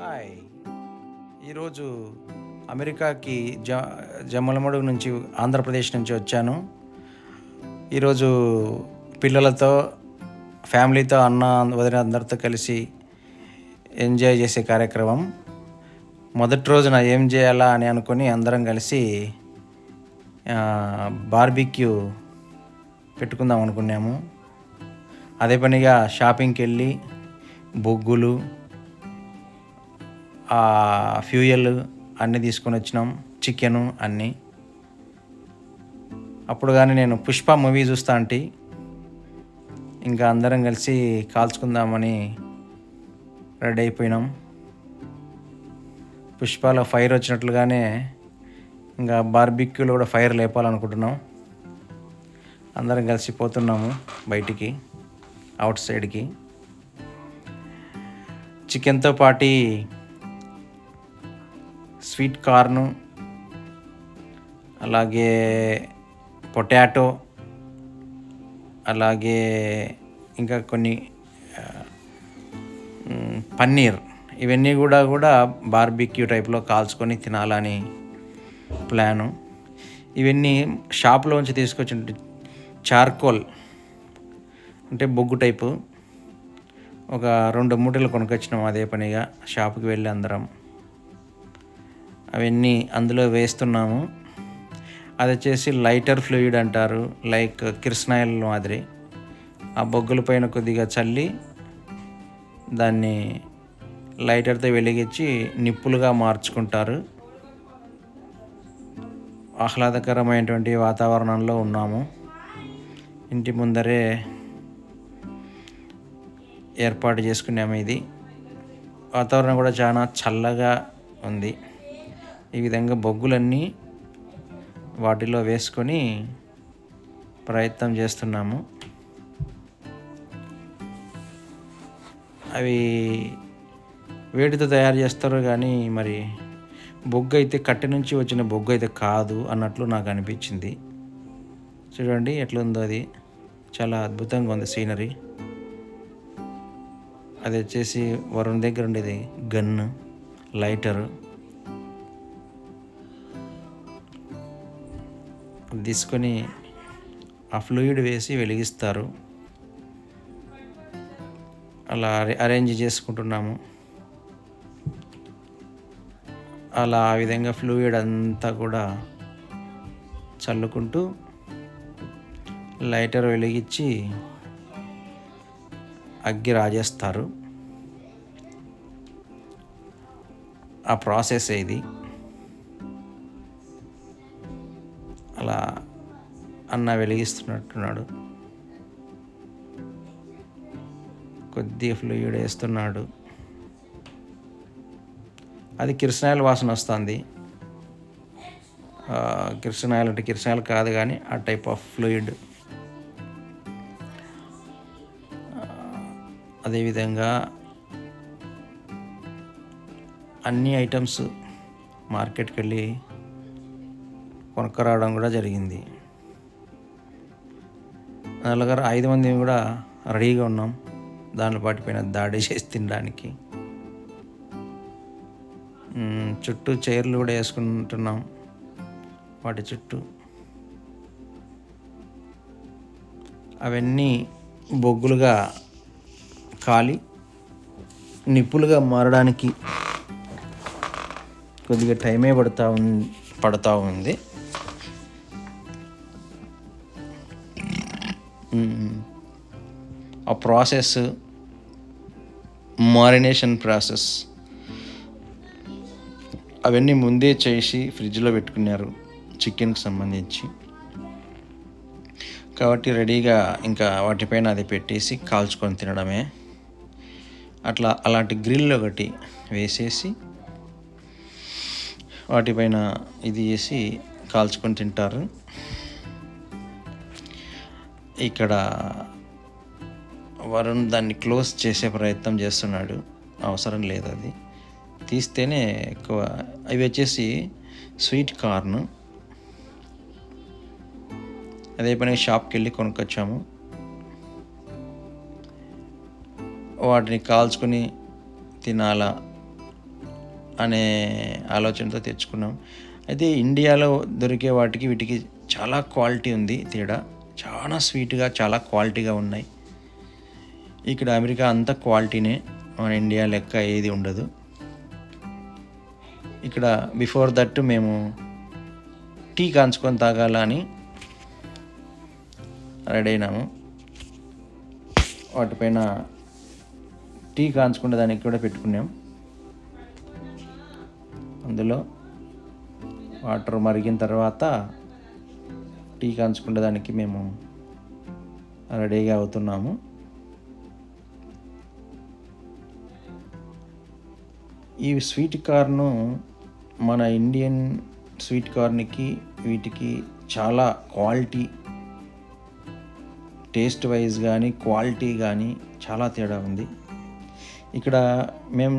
Hi! ఈరోజు అమెరికాకి జమ్మలమడుగు నుంచి ఆంధ్రప్రదేశ్ నుంచి వచ్చాను. ఈరోజు పిల్లలతో, ఫ్యామిలీతో, అన్న వదిన అందరితో కలిసి ఎంజాయ్ చేసే కార్యక్రమం. మొదటి రోజున ఏం చేయాలా అని అనుకుని అందరం కలిసి బార్బిక్యూ పెట్టుకుందాం అనుకున్నాము. అదే పనిగా షాపింగ్కి వెళ్ళి బొగ్గులు, ఫ్యూయల్ అన్నీ తీసుకొని వచ్చినాం, చికెను అన్నీ. అప్పుడు కానీ నేను పుష్ప మూవీ చూస్తా అంటే ఇంకా అందరం కలిసి కాల్చుకుందామని రెడీ అయిపోయినాం. పుష్పలో ఫైర్ వచ్చినట్లుగానే ఇంకా బార్బిక్యూలో కూడా ఫైర్ లేపాలనుకుంటున్నాం. అందరం కలిసి పోతున్నాము బయటికి, అవుట్ సైడ్కి. చికెన్తో పాటు స్వీట్ కార్ను, అలాగే పొటాటో, అలాగే ఇంకా కొన్ని పన్నీర్, ఇవన్నీ కూడా బార్బిక్యూ టైప్లో కాల్చుకొని తినాలని ప్లాను. ఇవన్నీ షాప్లోంచి తీసుకొచ్చి చార్కోల్ అంటే బొగ్గు టైపు ఒక 2 మూటలు కొనుకొచ్చినాం. అదే పనిగా షాప్కి వెళ్ళి అందరం అవన్నీ అందులో వేస్తున్నాము. అది వచ్చేసి లైటర్ ఫ్లూయిడ్ అంటారు, లైక్ కిరసనాయిల్ మాదిరి. ఆ బొగ్గుల పైన కొద్దిగా చల్లి దాన్ని లైటర్తో వెలిగించి నిప్పులుగా మార్చుకుంటారు. ఆహ్లాదకరమైనటువంటి వాతావరణంలో ఉన్నాము. ఇంటి ముందరే ఏర్పాటు చేసుకున్నాము. ఇది వాతావరణం కూడా చాలా చల్లగా ఉంది. ఈ విధంగా బొగ్గులన్నీ వాటిలో వేసుకొని ప్రయత్నం చేస్తున్నాము. అవి వేడితో తయారు చేస్తారు కానీ మరి బొగ్గు అయితే కట్టె నుంచి వచ్చిన బొగ్గు అయితే కాదు అన్నట్లు నాకు అనిపించింది. చూడండి ఎట్లుందో, అది చాలా అద్భుతంగా ఉంది సీనరీ. అది వచ్చేసి వరుణ్ దగ్గర ఉండేది గన్ను, లైటరు. తీసుకొని ఆ ఫ్లూయిడ్ వేసి వెలిగిస్తారు. అలా అరేంజ్ చేసుకుంటున్నాము. అలా ఆ విధంగా ఫ్లూయిడ్ అంతా కూడా చల్లుకుంటూ లైటర్ వెలిగించి అగ్గి రాజేస్తారు. ఆ ప్రాసెస్ ఇది. అలా అన్న వెలిగిస్తున్నట్టున్నాడు. కొద్దిగా ఫ్లూయిడ్ వేస్తున్నాడు. అది కిరసనాయిల్ వాసన వస్తుంది. కిరసనాయిల్ అంటే కిరసనాయిల్ కాదు కానీ ఆ టైప్ ఆఫ్ ఫ్లూయిడ్. అదేవిధంగా అన్ని ఐటమ్స్ మార్కెట్కి వెళ్ళి కొనుక్కరావడం కూడా జరిగింది. నలుగురు 5 మంది కూడా రెడీగా ఉన్నాం దాని వాటిపైన దాడి చేసి తినడానికి. చుట్టూ చైర్లు కూడా వేసుకుంటున్నాం వాటి చుట్టూ. అవన్నీ బొగ్గులుగా కాలి నిప్పులుగా మారడానికి కొద్దిగా టైమే పడుతూ ఉంది. ఆ ప్రాసెస్, మారినేషన్ ప్రాసెస్ అవన్నీ ముందే చేసి ఫ్రిడ్జ్లో పెట్టుకున్నారు చికెన్కి సంబంధించి. కాబట్టి రెడీగా ఇంకా వాటిపైన అది పెట్టేసి కాల్చుకొని తినడమే. అలాంటి గ్రిల్ ఒకటి వేసేసి వాటిపైన ఇది వేసి కాల్చుకొని తింటారు. ఇక్కడ వరుణ్ దాన్ని క్లోజ్ చేసే ప్రయత్నం చేస్తున్నాడు. అవసరం లేదు, అది తీస్తేనే ఎక్కువ. అవి వచ్చేసి స్వీట్ కార్న్. అదే పని షాప్కి వెళ్ళి కొనుక్కొచ్చాము. వాటిని కాల్చుకొని తినాలా అనే ఆలోచనతో తెచ్చుకున్నాం. అయితే ఇండియాలో దొరికే వాటికి వీటికి చాలా క్వాలిటీ ఉంది తేడా. చాలా స్వీట్గా చాలా క్వాలిటీగా ఉన్నాయి. ఇక్కడ అమెరికా అంతా క్వాలిటీనే, మన ఇండియా లెక్క ఏది ఉండదు. ఇక్కడ బిఫోర్ దట్ మేము టీ కాంచుకొని తాగాలని రెడీ అయినాము. వాటిపైన టీ కాంచుకునే దానికి కూడా పెట్టుకున్నాం. అందులో వాటర్ మరిగిన తర్వాత టీ కాంచుకునే దానికి మేము రెడీగా అవుతున్నాము. ఈ స్వీట్ కార్న్ మన ఇండియన్ స్వీట్ కార్న్కి వీటికి చాలా క్వాలిటీ, టేస్ట్ వైజ్ కానీ క్వాలిటీ కానీ చాలా తేడా ఉంది. ఇక్కడ మేము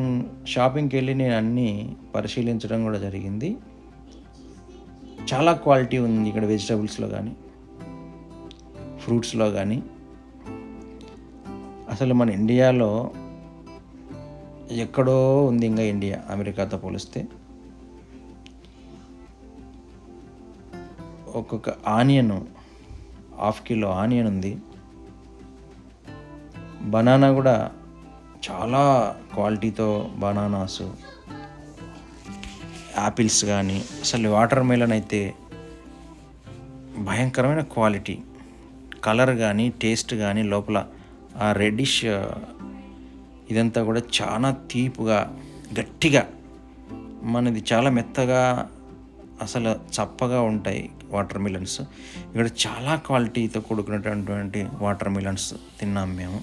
షాపింగ్కి వెళ్ళి నేను అన్నీ పరిశీలించడం కూడా జరిగింది. చాలా క్వాలిటీ ఉంది ఇక్కడ వెజిటబుల్స్లో కానీ ఫ్రూట్స్లో కానీ. అసలు మన ఇండియాలో ఎక్కడో ఉంది ఇంకా ఇండియా అమెరికాతో పోలిస్తే. ఒక్కొక్క ఆనియన్, ½ కిలో ఆనియన్ ఉంది. బనానా కూడా చాలా క్వాలిటీతో బనానాస్, యాపిల్స్ కానీ, అసలు వాటర్ మెలన్ అయితే భయంకరమైన క్వాలిటీ. కలర్ కానీ టేస్ట్ కానీ లోపల ఆ రెడ్డిష్ ఇదంతా కూడా చాలా తీపుగా గట్టిగా, మనది చాలా మెత్తగా అసలు చప్పగా ఉంటాయి వాటర్ మిలన్స్. ఇక్కడ చాలా క్వాలిటీతో కూడుకున్నటువంటి వాటర్ మిలన్స్ తిన్నాం మేము.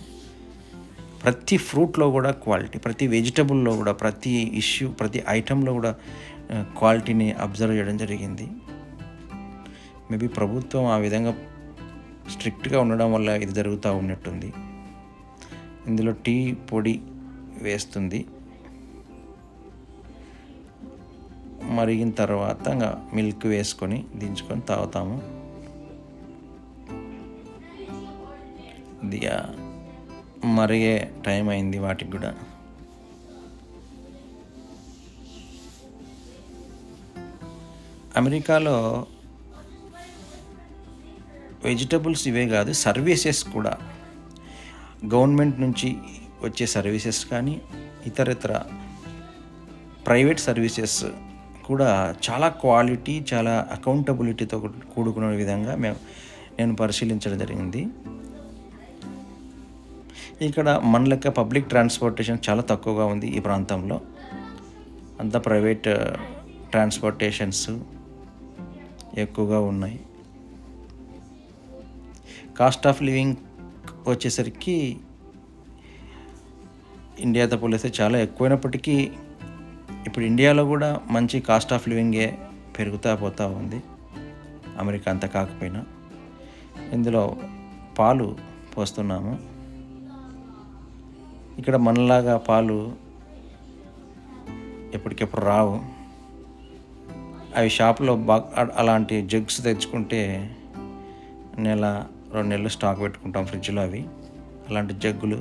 ప్రతి ఫ్రూట్లో కూడా క్వాలిటీ, ప్రతి వెజిటబుల్లో కూడా, ప్రతి ఇష్యూ, ప్రతి ఐటెంలో కూడా క్వాలిటీని అబ్జర్వ్ చేయడం జరిగింది. మేబీ ప్రభుత్వం ఆ విధంగా స్ట్రిక్ట్గా ఉండడం వల్ల ఇది జరుగుతూ ఉన్నట్టుంది. ఇందులో టీ పొడి వేస్తుంది. మరిగిన తర్వాత ఇంకా మిల్క్ వేసుకొని దించుకొని తాగుతాము. ఇది మరిగే టైం అయింది వాటికి కూడా. అమెరికాలో వెజిటబుల్స్ ఇవే కాదు, సర్వీసెస్ కూడా, గవర్నమెంట్ నుంచి వచ్చే సర్వీసెస్ కానీ ఇతరత్ర ప్రైవేట్ సర్వీసెస్ కూడా చాలా క్వాలిటీ, చాలా అకౌంటబిలిటీతో కూడుకున్న విధంగా నేను పరిశీలించడం జరిగింది. ఇక్కడ మన లెక్క పబ్లిక్ ట్రాన్స్పోర్టేషన్ చాలా తక్కువగా ఉంది ఈ ప్రాంతంలో. అంతా ప్రైవేట్ ట్రాన్స్పోర్టేషన్స్ ఎక్కువగా ఉన్నాయి. కాస్ట్ ఆఫ్ లివింగ్ వచ్చేసరికి ఇండియాతో పోలిస్తే చాలా ఎక్కువైనప్పటికీ ఇప్పుడు ఇండియాలో కూడా మంచి కాస్ట్ ఆఫ్ లివింగే పెరుగుతూ పోతూ ఉంది, అమెరికా అంతా కాకపోయినా. ఇందులో పాలు పోస్తున్నాము. ఇక్కడ మనలాగా పాలు ఎప్పటికెప్పుడు రావు. అవి షాప్లో అలాంటి జగ్స్ తెచ్చుకుంటే 1-2 నెలలు స్టాక్ పెట్టుకుంటాం ఫ్రిడ్జ్లో. అవి అలాంటి జగ్గులు.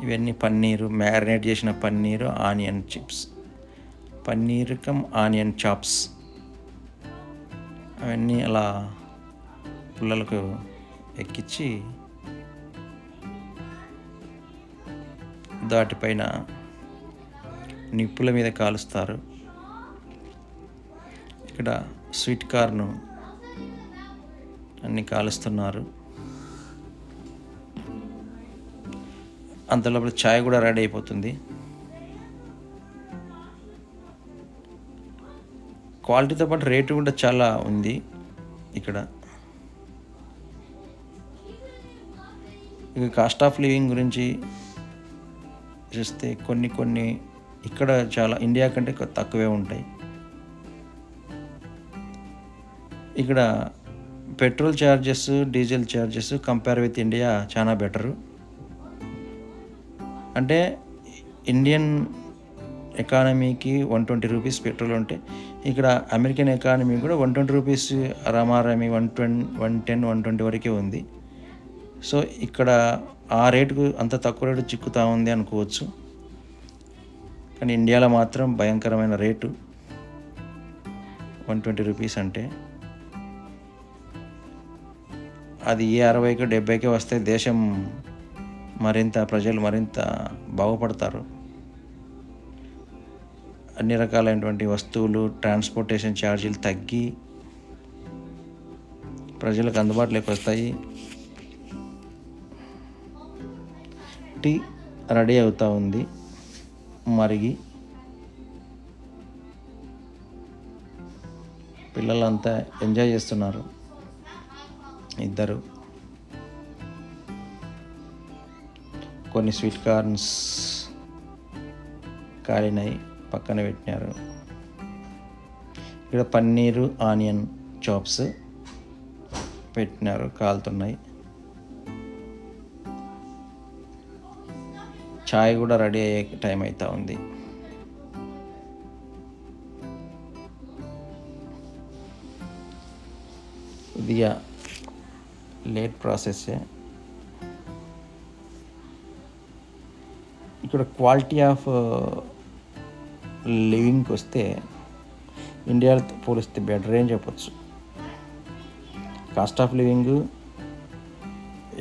ఇవన్నీ పన్నీరు, మ్యారినేట్ చేసిన paneer, onion chips, paneer come onion chops, అవన్నీ అలా పుల్లలకు ఎక్కించి దాటిపైన నిప్పుల మీద కాలుస్తారు. ఇక్కడ స్వీట్ కార్న్ అన్నీ కాలుస్తున్నారు. అంతలోపల చాయ్ కూడా రెడీ అయిపోతుంది. క్వాలిటీతో పాటు రేటు కూడా చాలా ఉంది ఇక్కడ. ఇక కాస్ట్ ఆఫ్ లివింగ్ గురించి చూస్తే కొన్ని ఇక్కడ చాలా ఇండియా కంటే తక్కువే ఉంటాయి. ఇక్కడ petrol charges, diesel charges compare with India చాలా బెటరు. అంటే ఇండియన్ ఎకానమీకి 120 రూపీస్ పెట్రోల్ ఉంటే ఇక్కడ అమెరికన్ ఎకానమీ కూడా 120 రూపీస్ రమారమి 110, 120 వరకే ఉంది. సో ఇక్కడ ఆ రేటుకు అంత తక్కువ రేటు చిక్కుతూ ఉంది అనుకోవచ్చు. కానీ ఇండియాలో మాత్రం భయంకరమైన రేటు 120 రూపీస్ అంటే. అది 60కి 70కి వస్తే దేశం ప్రజలు మరింత బాగుపడతారు. అన్ని రకాలైనటువంటి వస్తువులు ట్రాన్స్పోర్టేషన్ ఛార్జీలు తగ్గి ప్రజలకు అందుబాటులోకి వస్తాయి. టీ రెడీ అవుతూ ఉంది మరిగి. పిల్లలంతా ఎంజాయ్ చేస్తున్నారు. ఇద్దరు కొన్ని స్వీట్ కార్న్స్ కాలినాయి, పక్కన పెట్టినారు. ఇక్కడ పన్నీరు ఆనియన్ చాప్స్ పెట్టినారు, కాలుతున్నాయి. చాయ్ కూడా రెడీ అయ్యే టైం అవుతా ఉంది. కొద్దిగా లేట్ ప్రాసెస్సే. ఇక్కడ క్వాలిటీ ఆఫ్ లివింగ్కి వస్తే ఇండియాతో పోలిస్తే బెటర్ అని చెప్పచ్చు. కాస్ట్ ఆఫ్ లివింగ్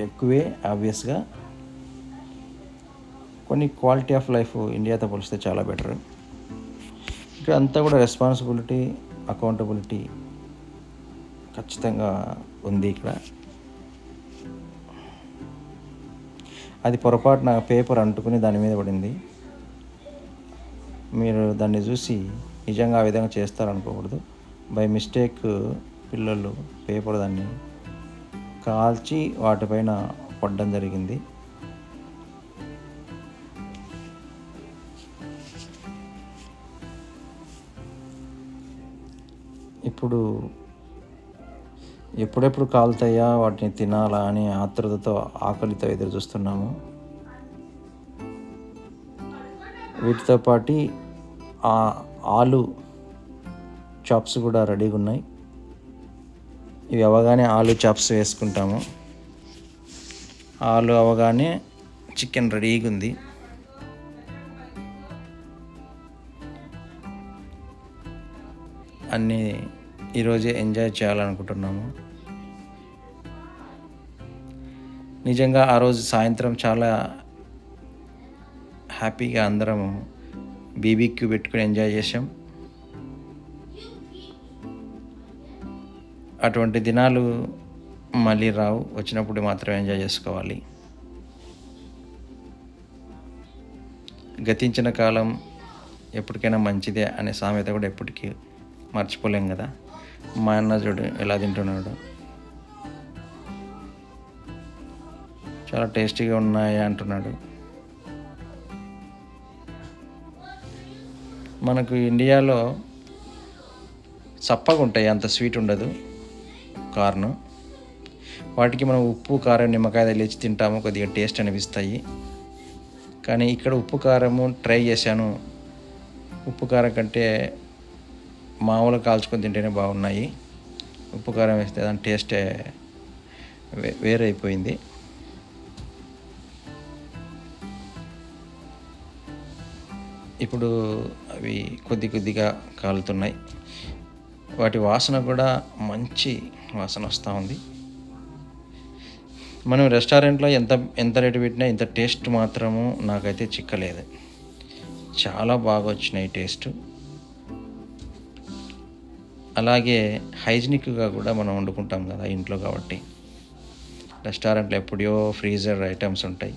ఎక్కువే ఆబ్వియస్గా, కొన్ని క్వాలిటీ ఆఫ్ లైఫ్ ఇండియాతో పోలిస్తే చాలా బెటర్. ఇక్కడ అంతా కూడా రెస్పాన్సిబిలిటీ, అకౌంటబిలిటీ ఖచ్చితంగా ఉంది. ఇక్కడ అది పొరపాటున పేపర్ అంటుకుని దాని మీద పడింది. మీరు దాన్ని చూసి నిజంగా ఆ విధంగా చేస్తారనుకోకూడదు. బై మిస్టేక్ పిల్లలు పేపర్ దాన్ని కాల్చి వాటిపైన పడడం జరిగింది. ఇప్పుడు ఎప్పుడెప్పుడు కాలుతాయా వాటిని తినాలా అని ఆతృతతో ఆకలితో ఎదురు చూస్తున్నాము. వీటితో పాటు ఆలు చాప్స్ కూడా రెడీగా ఉన్నాయి. ఇవి అవగానే ఆలు చాప్స్ వేసుకుంటాము. ఆలు అవగానే చికెన్ రెడీగా ఉంది. అన్నీ ఈరోజే ఎంజాయ్ చేయాలనుకుంటున్నాము. నిజంగా ఆ రోజు సాయంత్రం చాలా హ్యాపీగా అందరం బీబీక్యూ పెట్టుకుని ఎంజాయ్ చేసాం. అటువంటి దినాలు మళ్ళీ రావు, వచ్చినప్పుడు మాత్రం ఎంజాయ్ చేసుకోవాలి. గతించిన కాలం ఎప్పటికైనా మంచిదే అనే సామెత కూడా ఎప్పటికీ మర్చిపోలేం కదా. మా అన్న చూడు ఎలా తింటున్నాడు, చాలా టేస్టీగా ఉన్నాయి అంటున్నాడు. మనకు ఇండియాలో చప్పగా ఉంటాయి, అంత స్వీట్ ఉండదు కార్న్. వాటికి మనం ఉప్పు కారం నిమ్మకాయ తగిలించి తింటాము, కొద్దిగా టేస్ట్ అనిపిస్తాయి. కానీ ఇక్కడ ఉప్పు కారము ట్రై చేశాను, ఉప్పు కారం కంటే మామూలుగా కాల్చుకొని తింటేనే బాగున్నాయి. ఉప్పు కారం వేస్తే దాని టేస్టే వేరే అయిపోయింది. ఇప్పుడు అవి కొద్దిగా కాలుతున్నాయి. వాటి వాసన కూడా మంచి వాసన వస్తూ ఉంది. మనం రెస్టారెంట్లో ఎంత రేటు పెట్టినా ఇంత టేస్ట్ మాత్రము నాకైతే చిక్కలేదు. చాలా బాగా వచ్చినాయి టేస్ట్. అలాగే హైజీనిక్గా కూడా మనం వండుకుంటాం కదా ఇంట్లో, కాబట్టి రెస్టారెంట్లో ఎప్పుడో ఫ్రీజర్ ఐటమ్స్ ఉంటాయి.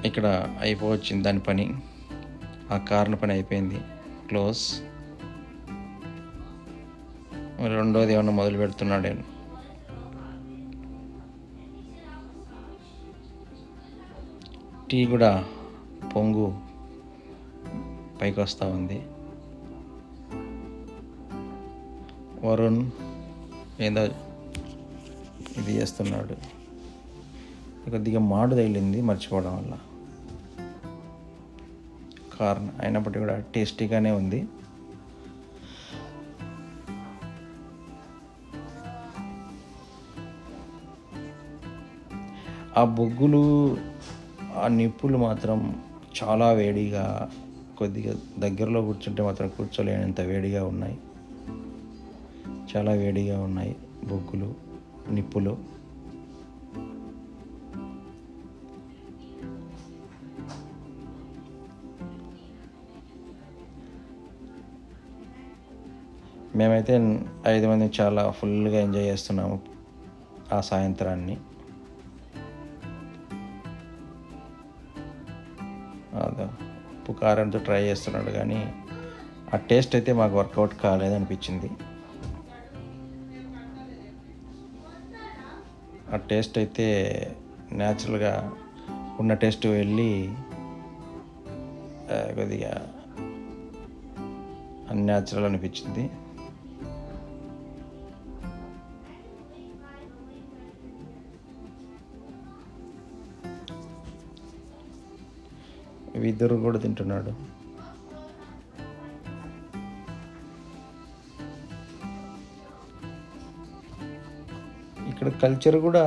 ఇక్కడ అయిపోవచ్చింది దాని పని, ఆ కార్న్ పని అయిపోయింది, క్లోజ్. రెండోది ఏమన్నా మొదలు పెడుతున్నాడు. టీ కూడా పొంగు పైకి వస్తూ ఉంది. వరుణ్ ఏదో ఇది చేస్తున్నాడు. కొద్దిగా మాడు తగిలింది మర్చిపోవడం వల్ల. కార్న్ అయినప్పటికీ కూడా టేస్టీగానే ఉంది. ఆ బొగ్గులు, ఆ నిప్పులు మాత్రం చాలా వేడిగా, కొద్దిగా దగ్గరలో కూర్చుంటే మాత్రం కూర్చోలేనంత వేడిగా ఉన్నాయి. చాలా వేడిగా ఉన్నాయి బొగ్గులు, నిప్పులు. మేమైతే 5 మంది చాలా ఫుల్గా ఎంజాయ్ చేస్తున్నాము ఆ సాయంత్రాన్ని. అదే ఉప్పు కారంతో ట్రై చేస్తున్నాడు కానీ ఆ టేస్ట్ అయితే మాకు వర్కౌట్ కాలేదనిపించింది. ఆ టేస్ట్ అయితే న్యాచురల్గా ఉన్న టేస్ట్ వెళ్ళి కొద్దిగా అన్యాచురల్ అనిపించింది. ఇద్దరు కూడా తింటున్నాడు. ఇక్కడ కల్చర్ కూడా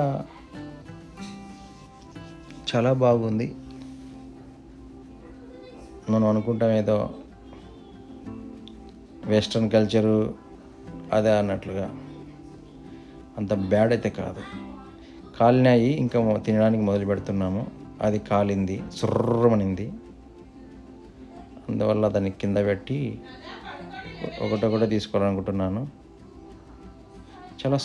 చాలా బాగుంది. మనం అనుకుంటాం ఏదో వెస్ట్రన్ కల్చరు అదే అన్నట్లుగా, అంత బ్యాడ్ అయితే కాదు. కాలినాయి, ఇంకా తినడానికి మొదలు పెడుతున్నాము. అది కాలింది, సుర్రమనింది. అందువల్ల దాన్ని కింద పెట్టి ఒకటొకటే తీసుకోవాలనుకుంటున్నాను. చాలా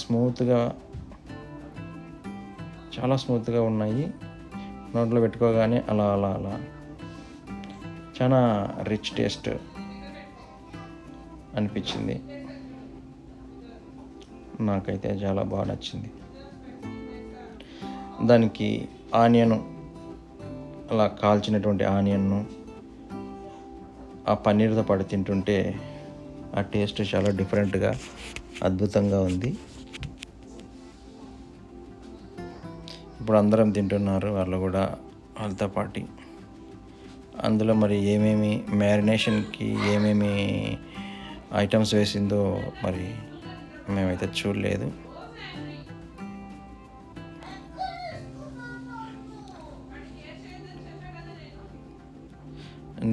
స్మూత్గా ఉన్నాయి. నోట్లో పెట్టుకోగానే అలా అలా అలా చాలా రిచ్ టేస్ట్ అనిపించింది. నాకైతే చాలా బాగా నచ్చింది. దానికి ఆనియన్, అలా కాల్చినటువంటి ఆనియన్ను ఆ పన్నీర్తో పాటు తింటుంటే ఆ టేస్ట్ చాలా డిఫరెంట్గా, అద్భుతంగా ఉంది. ఇప్పుడు అందరం తింటున్నారు వాళ్ళు కూడా వాళ్ళతో పాటు. అందులో మరి ఏమేమి మ్యారినేషన్కి ఏమేమి ఐటమ్స్ వేసిందో మరి మేమైతే చూడలేదు.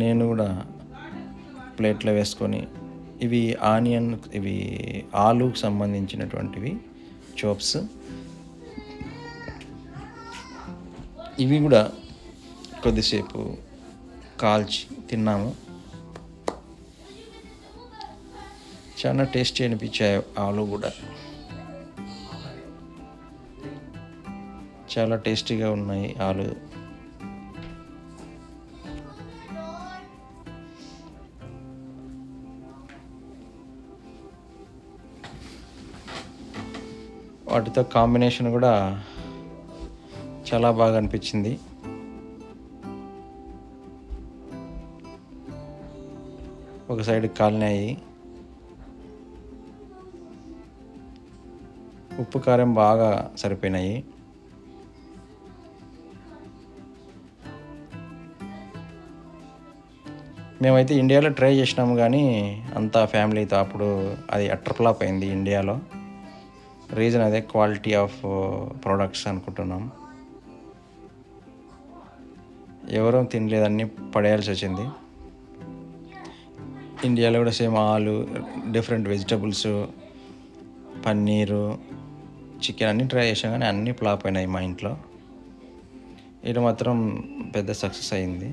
నేను కూడా ప్లేట్లో వేసుకొని, ఇవి ఆనియన్, ఇవి ఆలూకు సంబంధించినటువంటివి చోప్స్. ఇవి కూడా కొద్దిసేపు కాల్చి తిన్నాము. చాలా టేస్టీ అనిపించాయి. ఆలు కూడా చాలా టేస్టీగా ఉన్నాయి ఆలు. వాటితో కాంబినేషన్ కూడా చాలా బాగా అనిపించింది. ఒక సైడ్ కాలినాయి. ఉప్పు కారం బాగా సరిపోయినాయి. మేమైతే ఇండియాలో ట్రై చేసినాము కానీ అంతా ఫ్యామిలీతో, అప్పుడు అది అట్టర్ ఫ్లాప్ అయింది ఇండియాలో. రీజన్ అదే, క్వాలిటీ ఆఫ్ ప్రోడక్ట్స్ అనుకుంటున్నాం. ఎవరూ తినలేదు, అన్నీ పడేయాల్సి వచ్చింది. ఇండియాలో కూడా సేమ్ ఆలు, డిఫరెంట్ వెజిటబుల్స్, పన్నీరు, చికెన్ అన్నీ ట్రై చేసాం కానీ అన్నీ ఫ్లాప్ అయినాయి మా ఇంట్లో. ఇది మాత్రం పెద్ద సక్సెస్ అయింది.